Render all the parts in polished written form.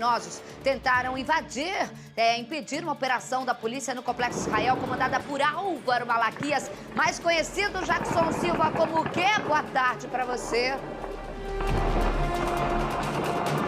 criminosos tentaram impedir uma operação da polícia no Complexo Israel, comandada por Álvaro Malaquias, mais conhecido Jackson Silva como o quê? Boa tarde para você.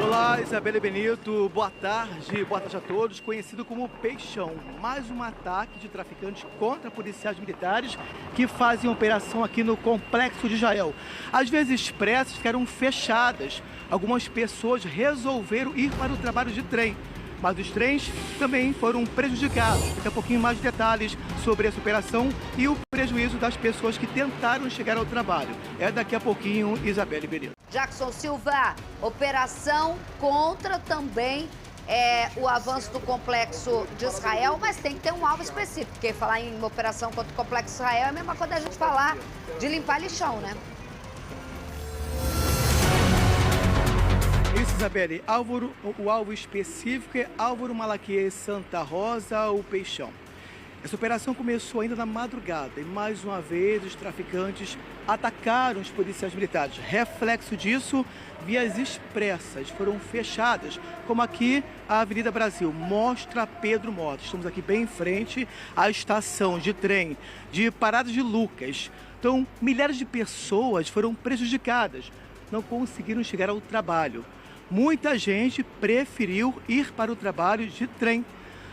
Olá, Isabela e Benito, boa tarde a todos. Conhecido como Peixão, mais um ataque de traficantes contra policiais militares que fazem operação aqui no Complexo de Israel. Às vezes pressas ficaram fechadas, algumas pessoas resolveram ir para o trabalho de trem, mas os trens também foram prejudicados. Tem um pouquinho mais de detalhes sobre essa operação e o prejuízo das pessoas que tentaram chegar ao trabalho. É daqui a pouquinho, Isabela e Benito. Jackson Silva, operação contra também o avanço do Complexo de Israel, mas tem que ter um alvo específico, porque falar em operação contra o Complexo de Israel é a mesma coisa da gente falar de limpar lixão, né? Isso, Isabelle. O alvo específico é Álvaro Malaquias Santa Rosa, o Peixão. Essa operação começou ainda na madrugada e, mais uma vez, os traficantes atacaram os policiais militares. Reflexo disso, vias expressas foram fechadas, como aqui a Avenida Brasil, Mostra Pedro Mota. Estamos aqui bem em frente à estação de trem de Paradas de Lucas. Então, milhares de pessoas foram prejudicadas, não conseguiram chegar ao trabalho. Muita gente preferiu ir para o trabalho de trem.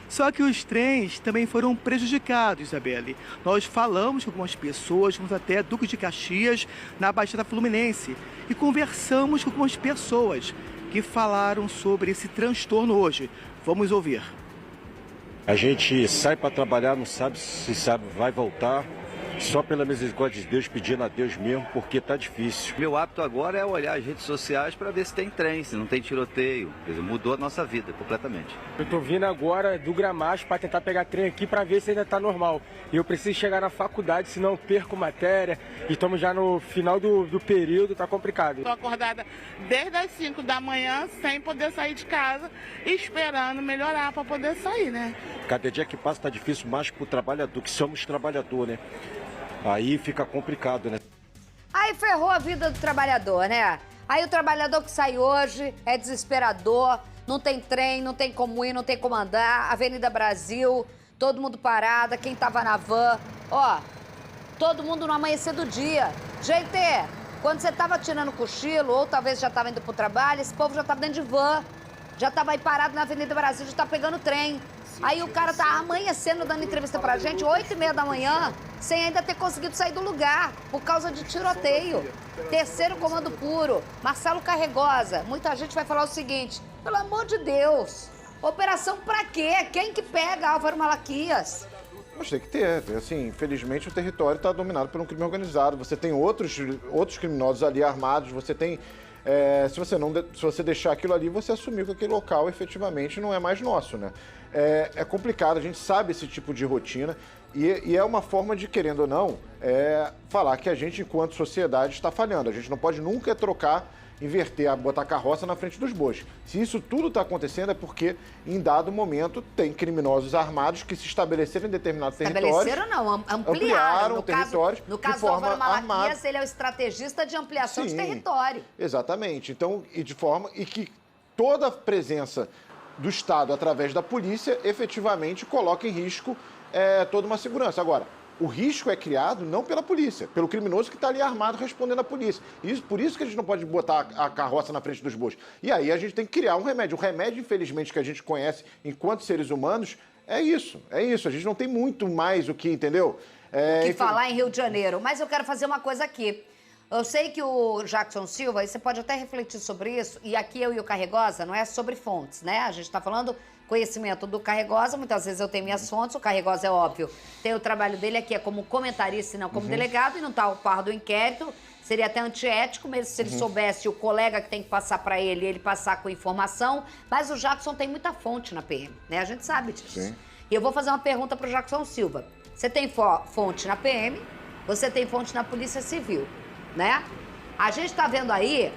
Só que os trens também foram prejudicados, Isabelle. Nós falamos com algumas pessoas, fomos até Duque de Caxias, na Baixada Fluminense, e conversamos com algumas pessoas que falaram sobre esse transtorno hoje. Vamos ouvir. A gente sai para trabalhar, não sabe se vai voltar. Só pela misericórdia de Deus, pedindo a Deus mesmo, porque tá difícil. Meu hábito agora é olhar as redes sociais para ver se tem trem, se não tem tiroteio. Quer dizer, mudou a nossa vida completamente. Eu tô vindo agora do Gramacho para tentar pegar trem aqui para ver se ainda tá normal. E eu preciso chegar na faculdade, senão eu perco matéria. E estamos já no final do período, tá complicado. Tô acordada desde as 5 da manhã, sem poder sair de casa, esperando melhorar para poder sair, né? Cada dia que passa tá difícil mais pro trabalhador, que somos trabalhador, né? Aí fica complicado, né? Aí ferrou a vida do trabalhador, né? Aí o trabalhador que sai hoje é desesperador, não tem trem, não tem como ir, não tem como andar, Avenida Brasil, todo mundo parado, quem tava na van, ó, todo mundo no amanhecer do dia. Gente, quando você tava tirando cochilo, ou talvez já tava indo pro trabalho, esse povo já tava dentro de van, já tava aí parado na Avenida Brasil, já tá pegando trem. Aí o cara tá amanhecendo dando entrevista pra gente, 8h30 da manhã, sem ainda ter conseguido sair do lugar, por causa de tiroteio. Terceiro comando puro, Marcelo Carregosa. Muita gente vai falar o seguinte, pelo amor de Deus, operação pra quê? Quem que pega Álvaro Malaquias? Mas tem que ter, assim, infelizmente o território está dominado por um crime organizado, você tem outros criminosos ali armados, você tem... se você deixar aquilo ali, você assumiu que aquele local efetivamente não é mais nosso, né? É complicado, a gente sabe esse tipo de rotina e é uma forma de, querendo ou não, falar que a gente, enquanto sociedade, está falhando. A gente não pode nunca inverter, botar a carroça na frente dos bois. Se isso tudo está acontecendo é porque, em dado momento, tem criminosos armados que se estabeleceram em determinados territórios. Estabeleceram não, ampliaram territórios no caso de do forma Álvaro Malaquias, armada. ele é o estrategista de ampliação de Sim, território. Exatamente. Então, e que toda a presença do Estado através da polícia efetivamente coloca em risco toda uma segurança. Agora, o risco é criado não pela polícia, pelo criminoso que está ali armado respondendo à polícia. Por isso que a gente não pode botar a carroça na frente dos bois. E aí a gente tem que criar um remédio. O remédio, infelizmente, que a gente conhece enquanto seres humanos, é isso. A gente não tem muito mais o que, entendeu? Falar em Rio de Janeiro. Mas eu quero fazer uma coisa aqui. Eu sei que o Jackson Silva, e você pode até refletir sobre isso, e aqui eu e o Carregosa, não é sobre fontes, né? A gente está falando conhecimento do Carregosa, muitas vezes eu tenho minhas fontes, o Carregosa é óbvio, tem o trabalho dele aqui, é como comentarista e não como delegado, e não está ao par do inquérito, seria até antiético, mesmo se ele soubesse o colega que tem que passar para ele passar com informação, mas o Jackson tem muita fonte na PM, né? A gente sabe disso. Sim. E eu vou fazer uma pergunta para o Jackson Silva. Você tem fonte na PM, você tem fonte na Polícia Civil, né? A gente está vendo aí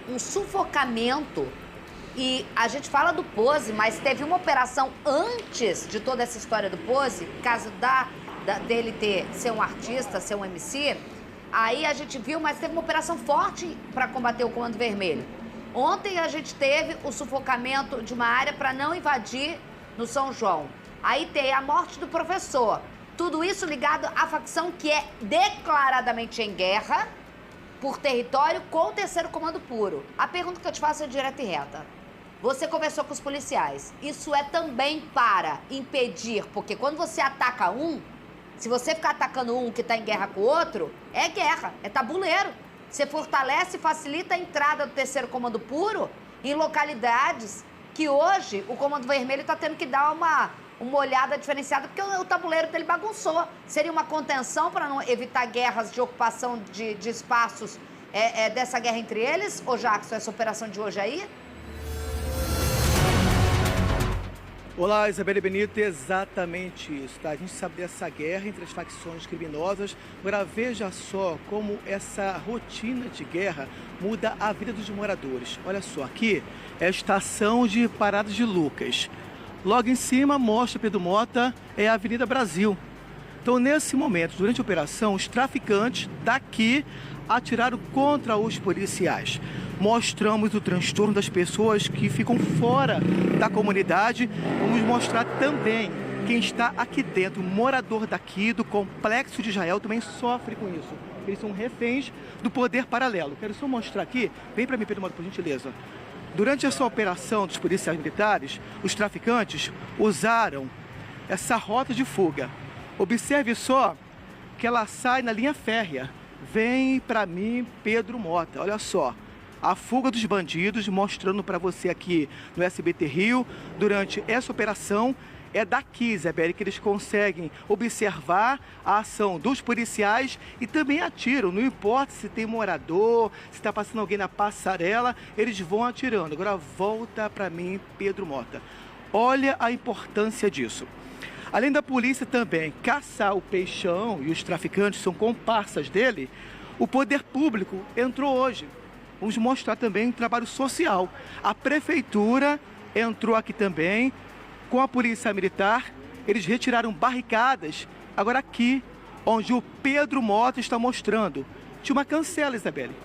um sufocamento e a gente fala do Pose, mas teve uma operação antes de toda essa história do Pose, caso dele ser um artista, ser um MC, aí a gente viu, mas teve uma operação forte para combater o Comando Vermelho. Ontem a gente teve o sufocamento de uma área para não invadir no São João. Aí tem a morte do professor. Tudo isso ligado à facção que é declaradamente em guerra por território com o terceiro comando puro. A pergunta que eu te faço é direta e reta. Você conversou com os policiais. Isso é também para impedir, porque quando você ataca um, se você ficar atacando um que está em guerra com o outro, é guerra, é tabuleiro. Você fortalece e facilita a entrada do terceiro comando puro em localidades que hoje o Comando Vermelho está tendo que dar uma olhada diferenciada, porque o tabuleiro dele bagunçou. Seria uma contenção para não evitar guerras de ocupação de espaços dessa guerra entre eles? Ô Jackson, essa operação de hoje aí? Olá, Isabelle Benito, exatamente isso, tá? A gente sabe dessa guerra entre as facções criminosas. Agora veja só como essa rotina de guerra muda a vida dos moradores. Olha só, aqui é a estação de Paradas de Lucas. Logo em cima mostra Pedro Mota, é a Avenida Brasil. Então, nesse momento, durante a operação, os traficantes daqui atiraram contra os policiais. Mostramos o transtorno das pessoas que ficam fora da comunidade. Vamos mostrar também quem está aqui dentro, morador daqui, do Complexo de Israel, também sofre com isso. Eles são reféns do poder paralelo. Quero só mostrar aqui, vem para mim, Pedro Mota, por gentileza. Durante essa operação dos policiais militares, os traficantes usaram essa rota de fuga. Observe só que ela sai na linha férrea. Vem para mim, Pedro Mota, olha só. A fuga dos bandidos, mostrando para você aqui no SBT Rio, durante essa operação, é daqui, Isabelle, que eles conseguem observar a ação dos policiais e também atiram. Não importa se tem morador, se está passando alguém na passarela, eles vão atirando. Agora volta para mim, Pedro Mota. Olha a importância disso. Além da polícia também caçar o Peixão, e os traficantes são comparsas dele, o poder público entrou hoje. Vamos mostrar também um trabalho social. A prefeitura entrou aqui também com a polícia militar. Eles retiraram barricadas. Agora aqui, onde o Pedro Mota está mostrando, tinha uma cancela, Isabelle.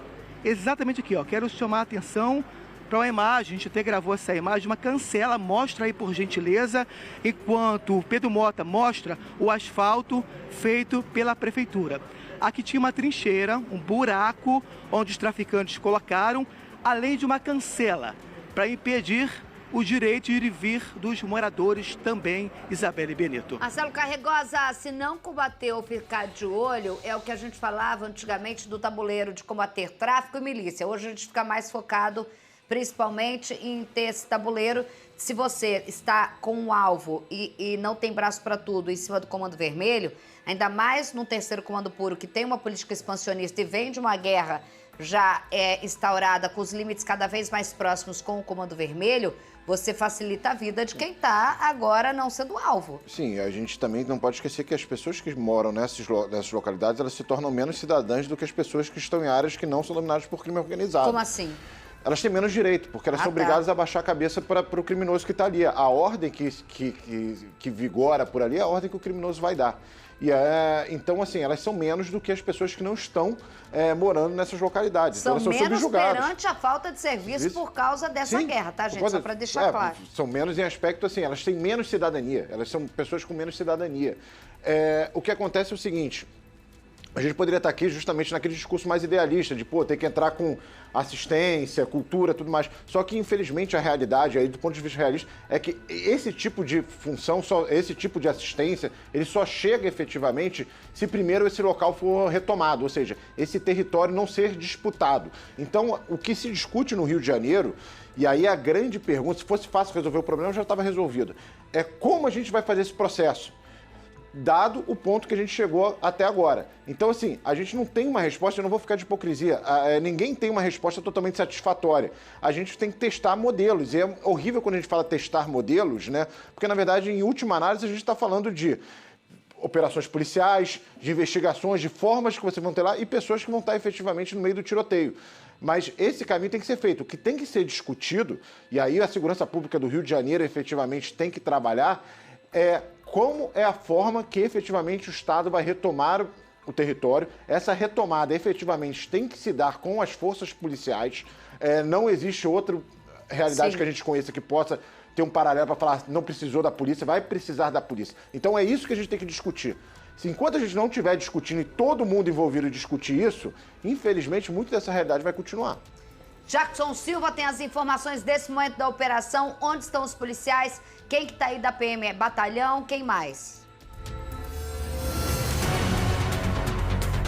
Exatamente aqui, ó. Quero chamar a atenção para uma imagem, a gente até gravou essa imagem, uma cancela, mostra aí por gentileza, enquanto o Pedro Mota mostra o asfalto feito pela prefeitura. Aqui tinha uma trincheira, um buraco, onde os traficantes colocaram, além de uma cancela, para impedir o direito de ir e vir dos moradores também, Isabelle Benito. Marcelo Carregosa, se não combater ou ficar de olho, é o que a gente falava antigamente do tabuleiro de combater tráfico e milícia. Hoje a gente fica mais focado principalmente em ter esse tabuleiro. Se você está com um alvo e não tem braço para tudo em cima do Comando Vermelho, ainda mais num terceiro comando puro que tem uma política expansionista e vem de uma guerra já instaurada com os limites cada vez mais próximos com o Comando Vermelho, você facilita a vida de quem está agora não sendo alvo. Sim, a gente também não pode esquecer que as pessoas que moram nessas localidades, elas se tornam menos cidadãs do que as pessoas que estão em áreas que não são dominadas por crime organizado. Como assim? Elas têm menos direito, porque elas são obrigadas a baixar a cabeça para o criminoso que está ali. A ordem que vigora por ali é a ordem que o criminoso vai dar. Então, assim, elas são menos do que as pessoas que não estão morando nessas localidades. São, então, elas são menos subjugadas perante a falta de serviço por causa dessa guerra, tá, gente? Só para deixar claro. São menos em aspecto, assim, elas têm menos cidadania. Elas são pessoas com menos cidadania. O que acontece é o seguinte: a gente poderia estar aqui justamente naquele discurso mais idealista, de, ter que entrar com assistência, cultura, tudo mais. Só que, infelizmente, a realidade, aí, do ponto de vista realista, é que esse tipo de função, esse tipo de assistência, ele só chega efetivamente se primeiro esse local for retomado, ou seja, esse território não ser disputado. Então, o que se discute no Rio de Janeiro, e aí a grande pergunta, se fosse fácil resolver o problema, já estava resolvido, é como a gente vai fazer esse processo, dado o ponto que a gente chegou até agora. Então, assim, a gente não tem uma resposta, eu não vou ficar de hipocrisia, ninguém tem uma resposta totalmente satisfatória. A gente tem que testar modelos, e é horrível quando a gente fala testar modelos, né? Porque, na verdade, em última análise, a gente está falando de operações policiais, de investigações, de formas que vocês vão ter lá e pessoas que vão estar efetivamente no meio do tiroteio. Mas esse caminho tem que ser feito. O que tem que ser discutido, e aí a segurança pública do Rio de Janeiro efetivamente tem que trabalhar, como é a forma que efetivamente o Estado vai retomar o território. Essa retomada efetivamente tem que se dar com as forças policiais, não existe outra realidade Sim. que a gente conheça que possa ter um paralelo para falar não precisou da polícia, vai precisar da polícia. Então é isso que a gente tem que discutir. Se enquanto a gente não estiver discutindo e todo mundo envolvido discutir isso, infelizmente, muito dessa realidade vai continuar. Jackson Silva tem as informações desse momento da operação, onde estão os policiais, quem que tá aí da PM Batalhão, quem mais?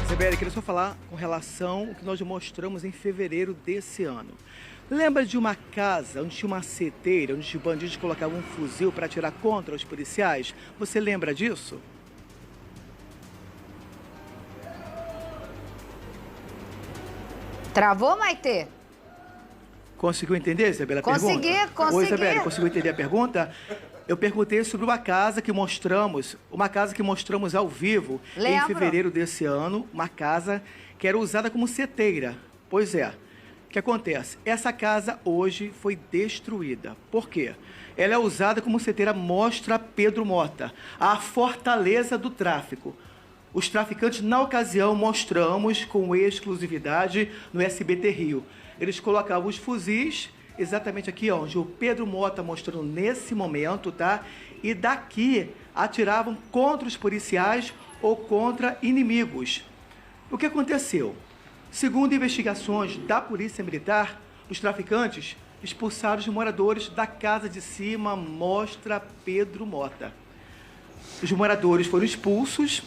Isabelle, queria só falar com relação ao que nós mostramos em fevereiro desse ano. Lembra de uma casa onde tinha uma seteira, onde os bandidos colocavam um fuzil para atirar contra os policiais? Você lembra disso? Travou, Maitê? Conseguiu entender, Isabela, a Consegui, pergunta? consegui. Oi, Isabela, conseguiu entender a pergunta? Eu perguntei sobre uma casa que mostramos ao vivo Lembro. em fevereiro desse ano, uma casa que era usada como seteira. Pois é. O que acontece? Essa casa hoje foi destruída. Por quê? Ela é usada como seteira Mostra Pedro Mota, a fortaleza do tráfico. Os traficantes, na ocasião, mostramos com exclusividade no SBT Rio. Eles colocavam os fuzis exatamente aqui, onde o Pedro Mota mostrando nesse momento, tá? E daqui atiravam contra os policiais ou contra inimigos. O que aconteceu? Segundo investigações da Polícia Militar, os traficantes expulsaram os moradores da casa de cima Mostra Pedro Mota. Os moradores foram expulsos,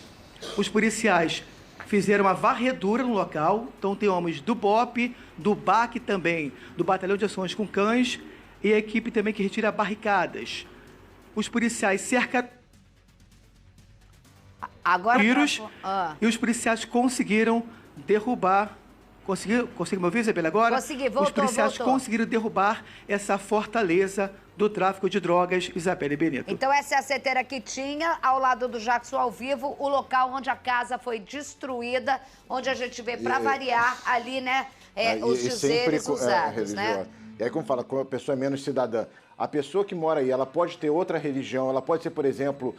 os policiais fizeram uma varredura no local, então tem homens do BOP, do BAC também, do Batalhão de Ações com Cães e a equipe também que retira barricadas. Os policiais cercaram tiros e os policiais conseguiram derrubar. Conseguiu me ouvir, Isabela, agora? Consegui, voltou, os policiais voltou. conseguiram derrubar essa fortaleza do tráfico de drogas, Isabela e Benito. Então essa é a seteira que tinha, ao lado do Jackson ao vivo, o local onde a casa foi destruída, onde a gente vê, para variar, ali, né, os dizeres usados, né? E aí, como fala, quando a pessoa é menos cidadã, a pessoa que mora aí, ela pode ter outra religião, ela pode ser, por exemplo,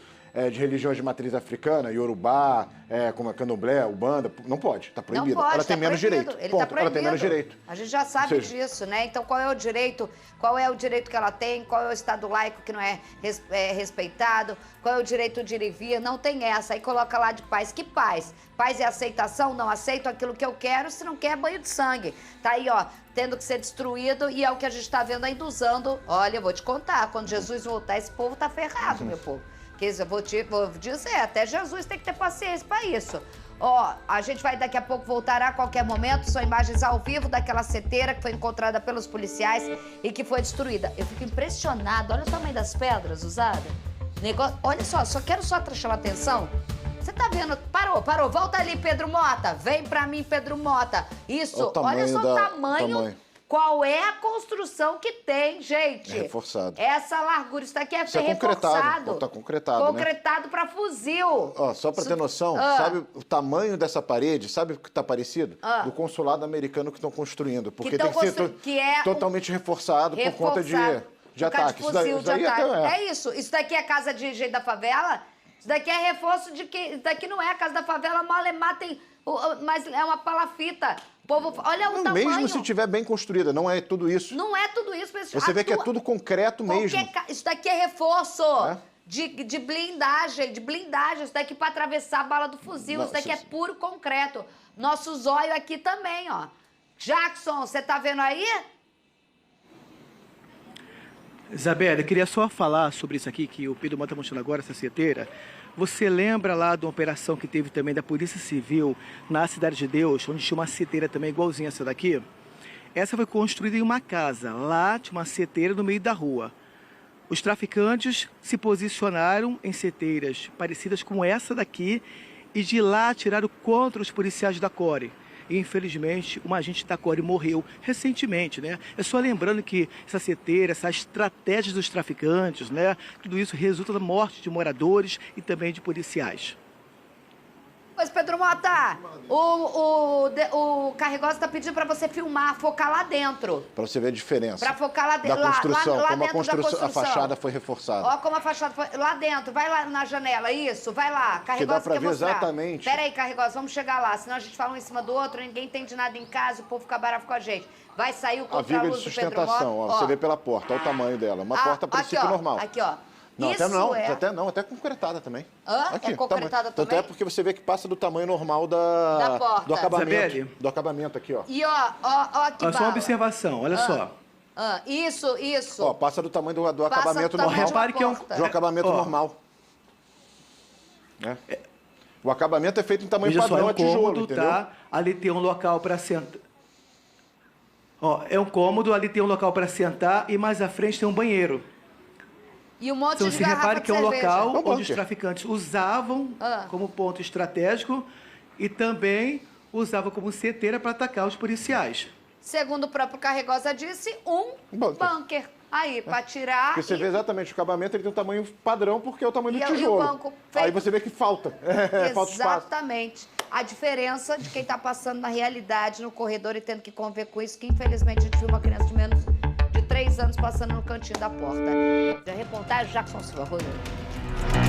de religiões de matriz africana, Yorubá, como a Candomblé, Ubanda, não pode, está proibido. Não pode, ela tem menos direito. Ele Ponto. tá proibido. Ela tem menos direito. A gente já sabe disso, né? Então qual é o direito que ela tem, qual é o Estado laico que não é respeitado, qual é o direito de ir e vir, não tem essa. Aí coloca lá de paz. Que paz? Paz é aceitação? Não aceito aquilo que eu quero, se não quer, banho de sangue. Tá aí, ó, tendo que ser destruído e é o que a gente tá vendo ainda usando. Olha, eu vou te contar, quando Jesus voltar, esse povo tá ferrado, meu povo. Que eu vou dizer, até Jesus tem que ter paciência para isso. Ó, a gente vai daqui a pouco voltar a qualquer momento, são imagens ao vivo daquela seteira que foi encontrada pelos policiais e que foi destruída. Eu fico impressionada, olha o tamanho das pedras usadas. Olha só quero chamar a atenção. Você tá vendo? Parou, volta ali, Pedro Mota. Vem pra mim, Pedro Mota. Isso, olha só o tamanho. Qual é a construção que tem, gente? É reforçado. Essa largura, isso daqui Isso é reforçado. Está concretado, Concretado, né? Para fuzil. Ó, só para ter noção, sabe o tamanho dessa parede? Sabe o que está parecido? Do consulado americano que estão construindo. Porque tem que ser totalmente reforçado por conta de ataque. Fuzil, de ataque. É isso. Isso daqui é casa de gente da favela? Isso daqui é reforço de que... Isso daqui não é a casa da favela, Malemar tem... Mas é uma palafita. O povo, olha o tamanho. Mesmo se estiver bem construída, não é tudo isso. Não é tudo isso. Mas você vê que é tudo concreto mesmo. Isso daqui é reforço de blindagem, Isso daqui para atravessar a bala do fuzil. Isso daqui é puro concreto. Nosso zóio aqui também, ó. Jackson, você tá vendo aí? Isabela, eu queria só falar sobre isso aqui, que o Pedro Mota está mostrando agora, essa seteira. Você lembra lá de uma operação que teve também da Polícia Civil na Cidade de Deus, onde tinha uma seteira também igualzinha a essa daqui? Essa foi construída em uma casa. Lá tinha uma seteira no meio da rua. Os traficantes se posicionaram em seteiras parecidas com essa daqui e de lá atiraram contra os policiais da CORE. E, infelizmente, uma agente da CORE morreu recentemente, né? É só lembrando que essa seteira, essa estratégia dos traficantes, né? Tudo isso resulta da morte de moradores e também de policiais. Pois, Pedro Mota, o Carregosa tá pedindo pra você filmar, focar lá dentro. Pra você ver a diferença. Pra focar lá dentro. Da construção, lá como dentro da construção. a fachada foi reforçada. Ó como a fachada foi... Lá dentro, vai lá na janela, isso, vai lá. Carregosa dá pra quer ver mostrar. exatamente. Pera aí, Carregosa, vamos chegar lá, senão a gente fala um em cima do outro, ninguém entende nada em casa, o povo fica bravo com a gente. Vai sair o A viga de contraluz do Pedro Mota. sustentação, ó, você vê pela porta, olha o tamanho dela. Uma porta a princípio aqui, ó, normal. Aqui, ó. Não, isso até concretada também. Hã? Aqui, É concretada Tanto também? é porque você vê que passa do tamanho normal Da porta. do acabamento. Isabelle? Do acabamento aqui, ó. E ó aqui, Olha só uma observação, olha só. Isso. Ó, passa do tamanho do Passa acabamento do tamanho normal. Repare que é um... porta. Do acabamento Ó. normal. Né? O acabamento é feito em tamanho Veja só, é padrão, um a tijolo, cômodo, entendeu? tá? Ali tem um local para sentar. Ó, é um cômodo, ali tem um local para sentar e mais à frente tem um banheiro. E um monte Então de você garrafa repare de que é um cerveja. local É um onde os bunker. traficantes usavam como ponto estratégico e também usavam como seteira para atacar os policiais. Segundo o próprio Carregosa disse, um bunker. Aí, pra tirar... Porque você vê exatamente, o acabamento ele tem um tamanho padrão porque é o tamanho do E o tijolo. banco feito- Aí você vê que falta. Falta espaço. Exatamente. A diferença de quem está passando na realidade, no corredor e tendo que conviver com isso, que infelizmente a gente viu uma criança de menos de 3 anos passando no cantinho da porta. Da reportagem, Jackson Silva, Rodrigo.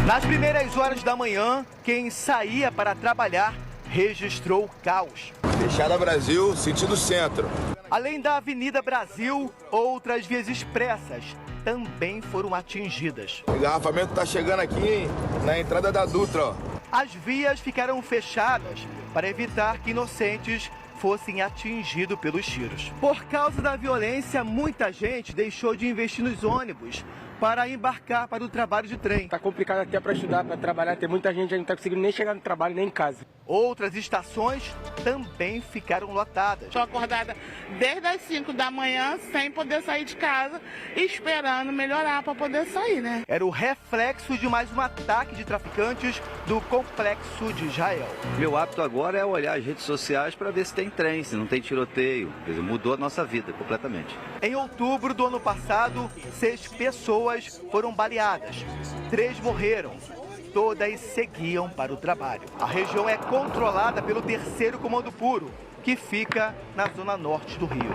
Nas primeiras horas da manhã, quem saía para trabalhar registrou caos. Fechada Brasil, sentido centro. Além da Avenida Brasil, outras vias expressas também foram atingidas. O engarrafamento tá chegando aqui na entrada da Dutra, ó. As vias ficaram fechadas para evitar que inocentes fossem atingidos pelos tiros. Por causa da violência, muita gente deixou de investir nos ônibus para embarcar para o trabalho de trem. Tá complicado até para estudar, para trabalhar. Tem muita gente que não tá conseguindo nem chegar no trabalho, nem em casa. Outras estações também ficaram lotadas. Estou acordada desde as 5 da manhã, sem poder sair de casa, esperando melhorar para poder sair, né? Era o reflexo de mais um ataque de traficantes do complexo de Israel. Meu hábito agora é olhar as redes sociais para ver se tem trem, se não tem tiroteio. Quer dizer, mudou a nossa vida completamente. Em outubro do ano passado, 6 pessoas foram baleadas. 3 morreram. Todas seguiam para o trabalho. A região é controlada pelo 3º Comando Puro, que fica na zona norte do Rio.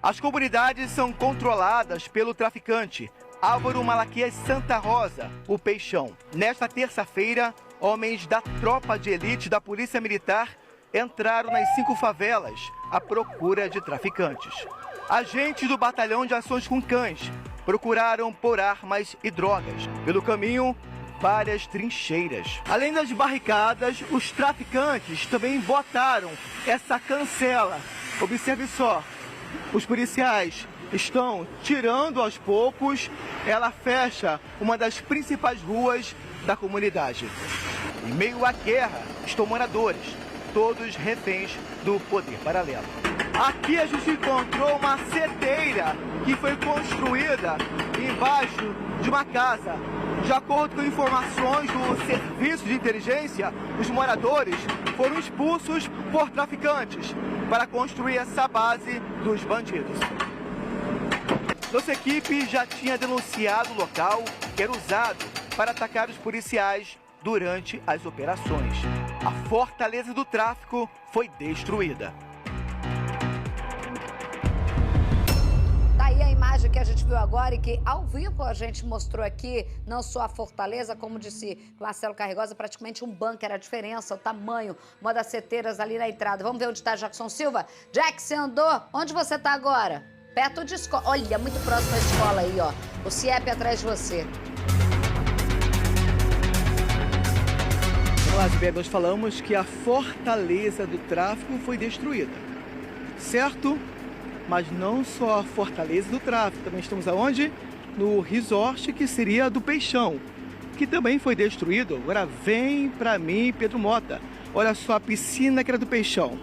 As comunidades são controladas pelo traficante Álvaro Malaquias Santa Rosa, o Peixão. Nesta terça-feira, homens da tropa de elite da Polícia Militar entraram nas 5 favelas à procura de traficantes. Agentes do Batalhão de Ações com Cães procuraram por armas e drogas. Pelo caminho, várias trincheiras. Além das barricadas, os traficantes também botaram essa cancela. Observe só, os policiais estão tirando aos poucos, ela fecha uma das principais ruas da comunidade. Em meio à guerra, estão moradores, todos reféns do poder paralelo. Aqui a gente encontrou uma seteira que foi construída embaixo de uma casa. De acordo com informações do Serviço de Inteligência, os moradores foram expulsos por traficantes para construir essa base dos bandidos. Nossa equipe já tinha denunciado o local que era usado para atacar os policiais durante as operações. A fortaleza do tráfico foi destruída. Daí a imagem que a gente viu agora e que ao vivo a gente mostrou aqui, não só a fortaleza, como disse Marcelo Carregosa, praticamente um bunker, a diferença, o tamanho, uma das seteiras ali na entrada. Vamos ver onde está Jackson Silva. Jack, você andou? Onde você está agora? Perto de escola. Olha, muito próximo à escola aí, ó. O CIEP atrás de você. Olá, Zibé, nós falamos que a fortaleza do tráfico foi destruída, certo? Mas não só a fortaleza do tráfico, também estamos aonde? No resort, que seria do Peixão, que também foi destruído. Agora vem pra mim, Pedro Mota. Olha só a piscina que era do Peixão.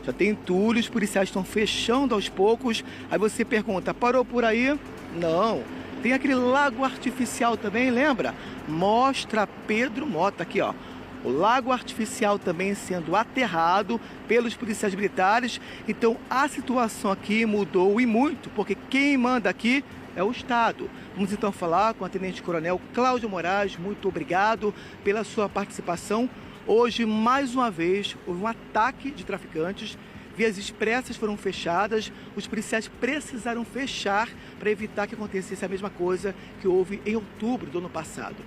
Já tem entulho, os policiais estão fechando aos poucos. Aí você pergunta, parou por aí? Não. Tem aquele lago artificial também, lembra? Mostra Pedro Mota aqui, ó. O lago artificial também sendo aterrado pelos policiais militares. Então a situação aqui mudou e muito, porque quem manda aqui é o Estado. Vamos então falar com a Tenente Coronel Cláudia Moraes. Muito obrigado pela sua participação. Hoje, mais uma vez, houve um ataque de traficantes. Vias expressas foram fechadas, os policiais precisaram fechar para evitar que acontecesse a mesma coisa que houve em outubro do ano passado.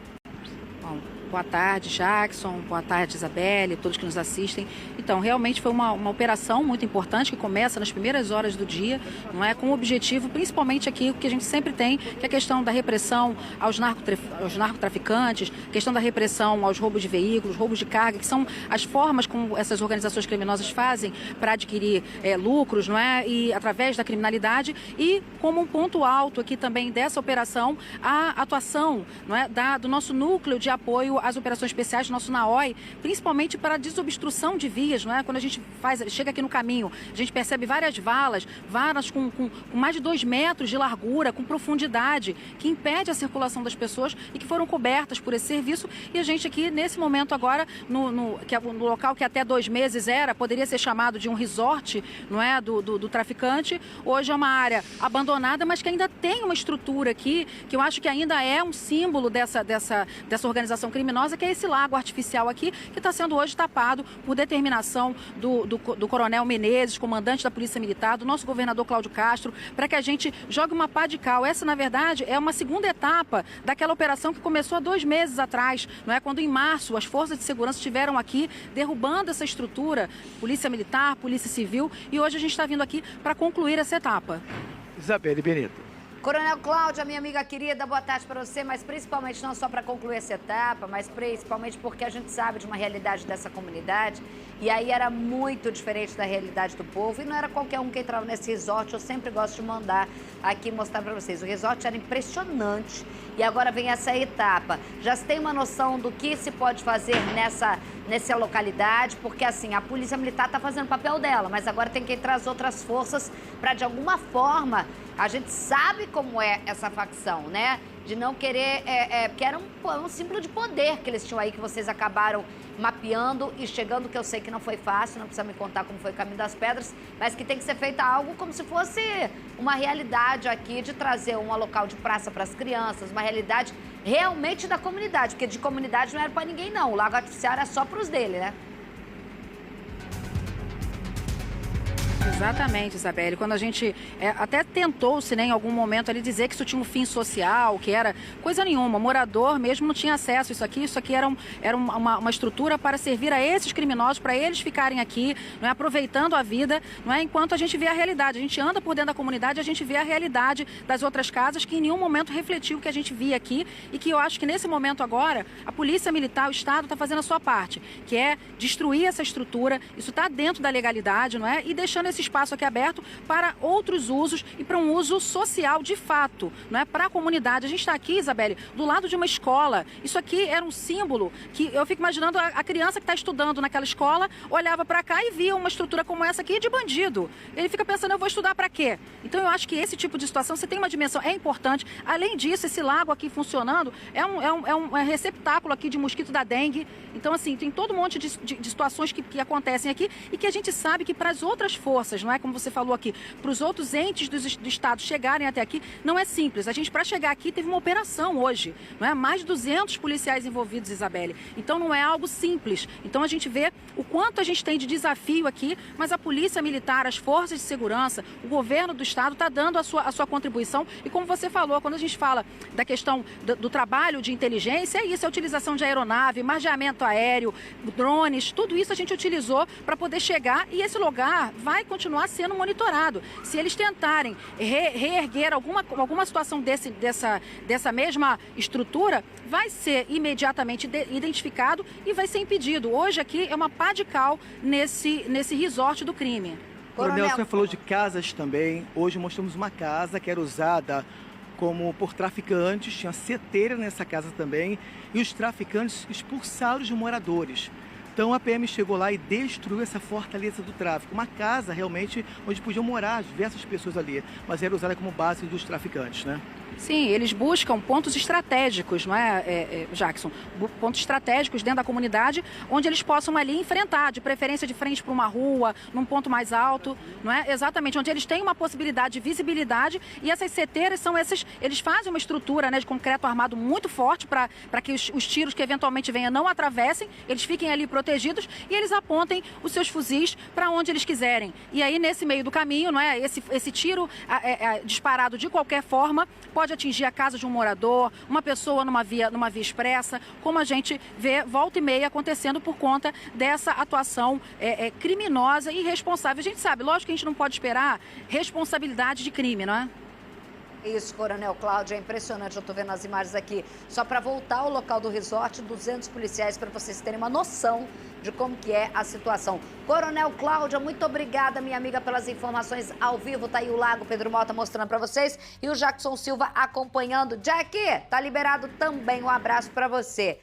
Bom, boa tarde, Jackson, boa tarde, Isabelle, todos que nos assistem. Então, realmente foi uma operação muito importante que começa nas primeiras horas do dia, não é? Com o objetivo, principalmente aqui, o que a gente sempre tem, que é a questão da repressão aos narcotraficantes, questão da repressão aos roubos de veículos, roubos de carga, que são as formas como essas organizações criminosas fazem para adquirir lucros, não é? E através da criminalidade, e como um ponto alto aqui também dessa operação, a atuação, não é? Do nosso núcleo de apoio às operações especiais, do nosso NAOI, principalmente para a desobstrução de vias, não é? Quando a gente chega aqui no caminho, a gente percebe várias valas com mais de 2 metros de largura, com profundidade, que impede a circulação das pessoas e que foram cobertas por esse serviço. E a gente aqui, nesse momento agora, no local que até 2 meses poderia ser chamado de um resort, não é? Do traficante, hoje é uma área abandonada, mas que ainda tem uma estrutura aqui, que eu acho que ainda é um símbolo dessa organização criminosa, que é esse lago artificial aqui, que está sendo hoje tapado por determinação do Coronel Menezes, comandante da Polícia Militar, do nosso governador Cláudio Castro, para que a gente jogue uma pá de cal. Essa, na verdade, é uma segunda etapa daquela operação que começou há 2 meses atrás, não é? Quando em março as forças de segurança estiveram aqui derrubando essa estrutura, Polícia Militar, Polícia Civil, e hoje a gente está vindo aqui para concluir essa etapa. Isabelle Benito. Coronel Cláudia, minha amiga querida, boa tarde para você, mas principalmente não só para concluir essa etapa, mas principalmente porque a gente sabe de uma realidade dessa comunidade, e aí era muito diferente da realidade do povo, e não era qualquer um que entrava nesse resort. Eu sempre gosto de mandar aqui mostrar para vocês. O resort era impressionante, e agora vem essa etapa. Já se tem uma noção do que se pode fazer nessa localidade, porque assim, a Polícia Militar está fazendo o papel dela, mas agora tem que entrar as outras forças para, de alguma forma, a gente sabe como é essa facção, né? De não querer, porque era um símbolo de poder que eles tinham aí, que vocês acabaram mapeando e chegando, que eu sei que não foi fácil, não precisa me contar como foi o Caminho das Pedras, mas que tem que ser feito algo como se fosse uma realidade aqui, de trazer um local de praça para as crianças, uma realidade realmente da comunidade, porque de comunidade não era para ninguém não, o Lago Artificial era só para os dele, né? Exatamente, Isabelle. Quando a gente até tentou-se, né, em algum momento ali dizer que isso tinha um fim social, que era coisa nenhuma, morador mesmo não tinha acesso a isso aqui era uma estrutura para servir a esses criminosos, para eles ficarem aqui, não é, aproveitando a vida, não é, enquanto a gente vê a realidade. A gente anda por dentro da comunidade, a gente vê a realidade das outras casas, que em nenhum momento refletiu o que a gente via aqui, e que eu acho que nesse momento agora, a Polícia Militar, o Estado está fazendo a sua parte, que é destruir essa estrutura. Isso está dentro da legalidade, não é? E deixando esse espaço aqui aberto para outros usos e para um uso social de fato, não é? Para a comunidade. A gente está aqui, Isabelle, do lado de uma escola. Isso aqui era um símbolo que eu fico imaginando a criança que está estudando naquela escola, olhava para cá e via uma estrutura como essa aqui de bandido. Ele fica pensando, eu vou estudar para quê? Então eu acho que esse tipo de situação, você tem uma dimensão, é importante. Além disso, esse lago aqui funcionando é um receptáculo aqui de mosquito da dengue. Então, assim, tem todo um monte de situações que acontecem aqui, e que a gente sabe que para as outras forças, não é, como você falou aqui, para os outros entes do Estado chegarem até aqui, não é simples. A gente, para chegar aqui, teve uma operação hoje, não é? Mais de 200 policiais envolvidos, Isabelle. Então não é algo simples. Então a gente vê o quanto a gente tem de desafio aqui, mas a Polícia Militar, as forças de segurança, o governo do Estado está dando a sua contribuição. E como você falou, quando a gente fala da questão do trabalho de inteligência, é isso, a utilização de aeronave, margeamento aéreo, drones, tudo isso a gente utilizou para poder chegar, e esse lugar vai continuar sendo monitorado. Se eles tentarem reerguer alguma situação dessa mesma estrutura, vai ser imediatamente identificado e vai ser impedido. Hoje aqui é uma pá de cal nesse resort do crime. Coronel, você falou de casas também. Hoje mostramos uma casa que era usada por traficantes, tinha seteira nessa casa também, e os traficantes expulsaram os moradores. Então a PM chegou lá e destruiu essa fortaleza do tráfico, uma casa realmente onde podiam morar diversas pessoas ali, mas era usada como base dos traficantes, né? Sim, eles buscam pontos estratégicos, não é, Jackson? Pontos estratégicos dentro da comunidade, onde eles possam ali enfrentar, de preferência de frente para uma rua, num ponto mais alto, não é? Exatamente, onde eles têm uma possibilidade de visibilidade, e essas seteiras são esses, eles fazem uma estrutura, né, de concreto armado muito forte para que os tiros que eventualmente venham não atravessem, eles fiquem ali protegidos e eles apontem os seus fuzis para onde eles quiserem. E aí, nesse meio do caminho, não é, esse tiro disparado de qualquer forma pode atingir a casa de um morador, uma pessoa numa via expressa, como a gente vê volta e meia acontecendo por conta dessa atuação criminosa e irresponsável. A gente sabe, lógico que a gente não pode esperar responsabilidade de crime, não é? Isso, Coronel Cláudio, é impressionante, eu estou vendo as imagens aqui. Só para voltar ao local do resort, 200 policiais para vocês terem uma noção de como que é a situação. Coronel Cláudia, muito obrigada, minha amiga, pelas informações ao vivo. Tá aí o Lago Pedro Mota mostrando para vocês e o Jackson Silva acompanhando. Jack, tá liberado também, um abraço para você.